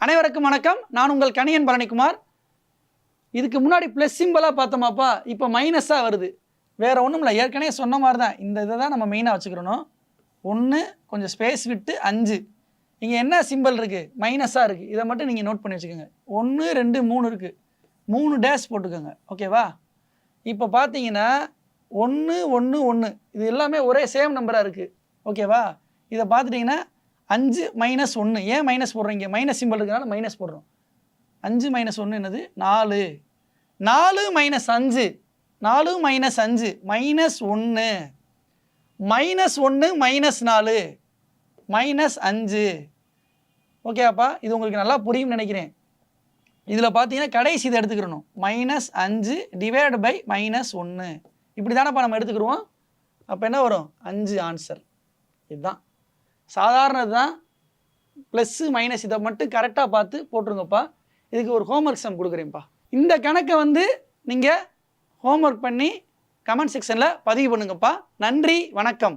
அனைவருக்கும் வணக்கம். நான் உங்கள் கணியன் பழனிக்குமார். இதுக்கு முன்னாடி ப்ளஸ் சிம்பிளாக பார்த்தோமாப்பா, இப்போ மைனஸாக வருது. வேறு ஒன்றும் இல்லை, ஏற்கனவே சொன்ன மாதிரி தான். இந்த இதை தான் நம்ம மெயினாக வச்சுக்கிறணும். 1 கொஞ்சம் ஸ்பேஸ் விட்டு 5. இங்கே என்ன சிம்பிள் இருக்குது? மைனஸாக இருக்குது. இதை மட்டும் நீங்கள் நோட் பண்ணி வச்சுக்கோங்க. 1 2 3 இருக்குது, 3 டேஷ் போட்டுக்கோங்க. ஓகேவா? இப்போ பார்த்தீங்கன்னா 1 1 1 இது எல்லாமே ஒரே சேம் நம்பராக இருக்குது. ஓகேவா? இதை பார்த்துட்டிங்கன்னா 5 மைனஸ் 1. ஏன் மைனஸ் போடுறீங்க? மைனஸ் சிம்பிள் இருக்கிறனால மைனஸ் போடுறோம். 5 மைனஸ் 1 என்னது? 4. 4 minus 5, 4 minus 5 minus 1, minus 1 minus 4 minus 5. ஓகேப்பா? இது உங்களுக்கு நல்லா புரியும் நினைக்கிறேன். இதில் பார்த்தீங்கன்னா கடைசி இதை எடுத்துக்கிறணும். Minus 5 divide by minus 1. இப்படி தானேப்பா நம்ம எடுத்துக்கிடுவோம். அப்போ என்ன வரும்? 5 ஆன்சர். இதுதான் சாதாரணது தான். ப்ளஸ்ஸு மைனஸ் இதை மட்டும் கரெக்டாக பார்த்து போட்டுருங்கப்பா. இதுக்கு ஒரு ஹோம்ஒர்க் சம் கொடுக்குறேன்ப்பா. இந்த கணக்கை நீங்கள் ஹோம்ஒர்க் பண்ணி கமெண்ட் செக்ஷனில் பதிவு பண்ணுங்கப்பா. நன்றி, வணக்கம்.